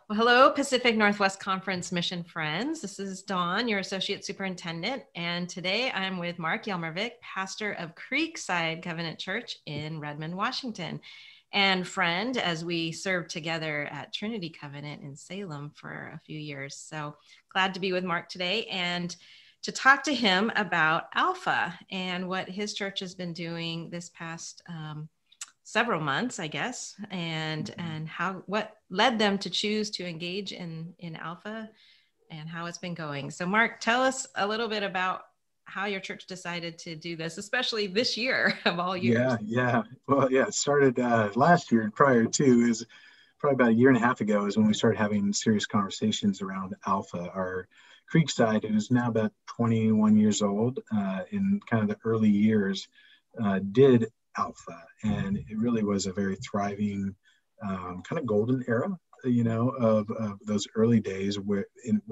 Well, hello, Pacific Northwest Conference Mission friends. This is Dawn, your Associate Superintendent, and today I'm with Mark Hjelmervik, pastor of Creekside Covenant Church in Redmond, Washington, and friend as we served together at Trinity Covenant in Salem for a few years. So glad to be with Mark today and to talk to him about Alpha and what his church has been doing this past several months, I guess, and what led them to choose to engage in Alpha and how it's been going. So Mark, tell us a little bit about how your church decided to do this, especially this year of all years. Yeah. Well, it started last year and prior to is probably about a year and a half ago is when we started having serious conversations around Alpha. Our Creekside, who's now about 21 years old, in kind of the early years, did Alpha, and it really was a very thriving kind of golden era, of those early days. What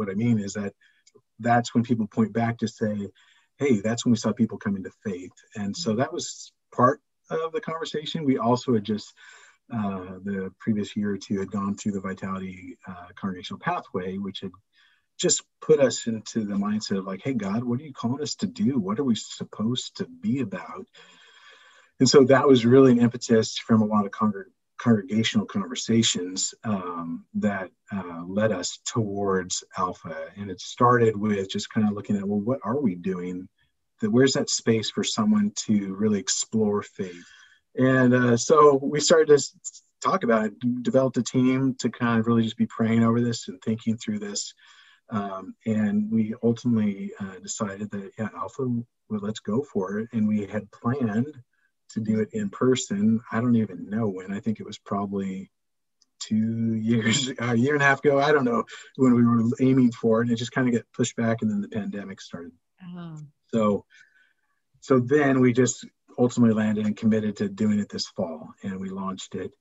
I mean is that's when people point back to say, hey, that's when we saw people come into faith. And so that was part of the conversation. We also had just the previous year or two had gone through the Vitality Congregational Pathway, which had just put us into the mindset of like, hey, God, what are you calling us to do? What are we supposed to be about? And so that was really an impetus from a lot of congregational conversations that led us towards Alpha. And it started with just kind of looking at, well, what are we doing? Where's that space for someone to really explore faith? And so we started to talk about it, developed a team to kind of really just be praying over this and thinking through this. And we ultimately decided that, Alpha, well, let's go for it. And we had planned to do it in person. I don't even know when. I think it was probably 2 years, a year and a half ago. I don't know when we were aiming for it. And it just kind of got pushed back, and then the pandemic started. So then we just ultimately landed and committed to doing it this fall, and we launched it.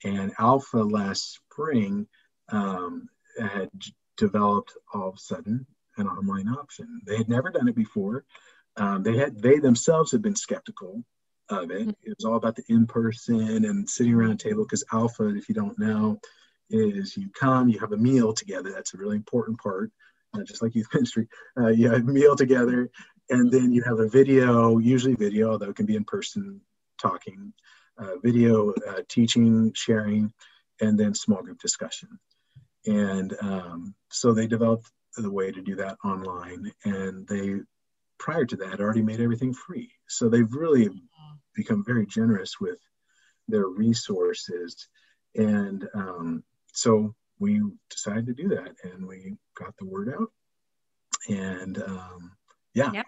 And Alpha last spring had developed all of a sudden an online option. They had never done it before. They themselves had been skeptical of it. It was all about the in-person and sitting around a table, because Alpha, if you don't know, is you come, you have a meal together. That's a really important part, just like youth ministry. You have a meal together, and then you have a video, usually video, although it can be in person talking, video teaching, sharing, and then small group discussion. And so they developed the way to do that online, and they, prior to that, already made everything free. So they've really become very generous with their resources. And so we decided to do that, and we got the word out. And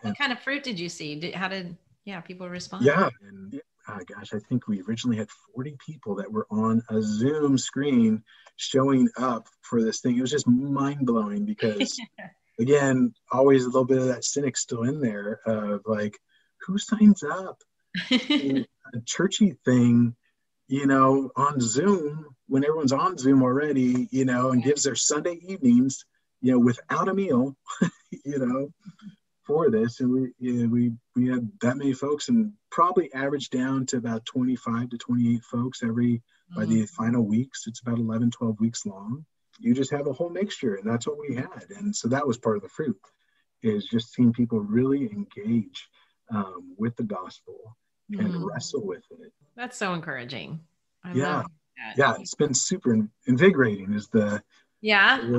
What kind of fruit did you see? How did people respond? Yeah. And I think we originally had 40 people that were on a Zoom screen showing up for this thing. It was just mind-blowing because again, always a little bit of that cynic still in there of like, who signs up in a churchy thing, on Zoom when everyone's on Zoom already, and gives their Sunday evenings, without a meal, for this. And we had that many folks, and probably averaged down to about 25 to 28 folks by the final weeks. It's about 11, 12 weeks long. You just have a whole mixture, and that's what we had. And so that was part of the fruit, is just seeing people really engage with the gospel and wrestle with it. That's so encouraging. I love that. Yeah, it's been super invigorating. Are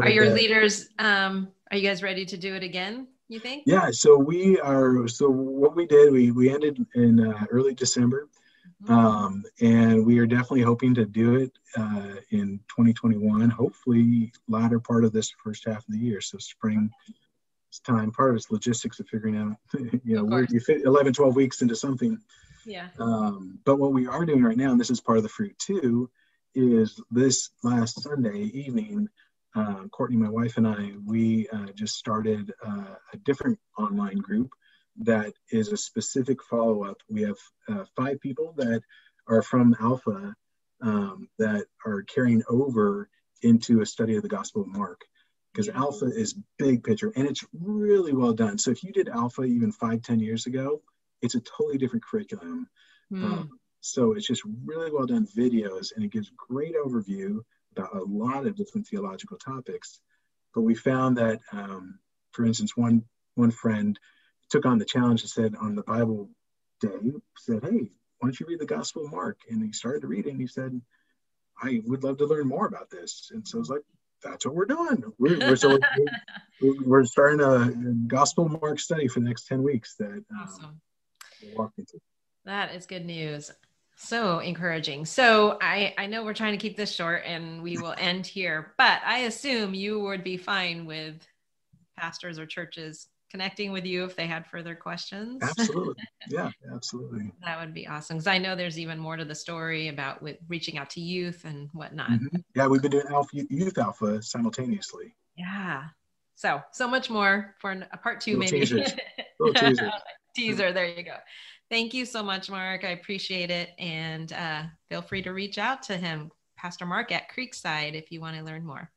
your leaders, are you guys ready to do it again, you think? Yeah, so we are. So what we did, we ended in early December. And we are definitely hoping to do it in 2021, hopefully latter part of this first half of the year. So spring time. Part of it's logistics of figuring out, where you fit 11, 12 weeks into something. Yeah. But what we are doing right now, and this is part of the fruit too, is this last Sunday evening, Courtney, my wife, and I, we just started a different online group that is a specific follow-up. We have 5 people that are from Alpha that are carrying over into a study of the Gospel of Mark, because Alpha is big picture, and it's really well done. So if you did Alpha even 5-10 years ago, it's a totally different curriculum. So it's just really well done videos, and it gives great overview, about a lot of different theological topics. But we found that, for instance, one friend took on the challenge and said on the Bible day, said, "Hey, why don't you read the Gospel of Mark?" And he started to read it, and he said, "I would love to learn more about this." And so I was like, "That's what we're doing. We're starting a Gospel of Mark study for the next 10 weeks that awesome. We'll walk into." That is good news. So encouraging. So I know we're trying to keep this short and we will end here, but I assume you would be fine with pastors or churches connecting with you if they had further questions. Absolutely. Yeah, absolutely. That would be awesome. Because I know there's even more to the story about with reaching out to youth and whatnot. Mm-hmm. Yeah, we've been doing Youth Alpha simultaneously. Yeah. So much more for a part 2, maybe. Teasers. Little teasers. Teaser. There you go. Thank you so much, Mark. I appreciate it. And feel free to reach out to him, Pastor Mark at Creekside, if you want to learn more.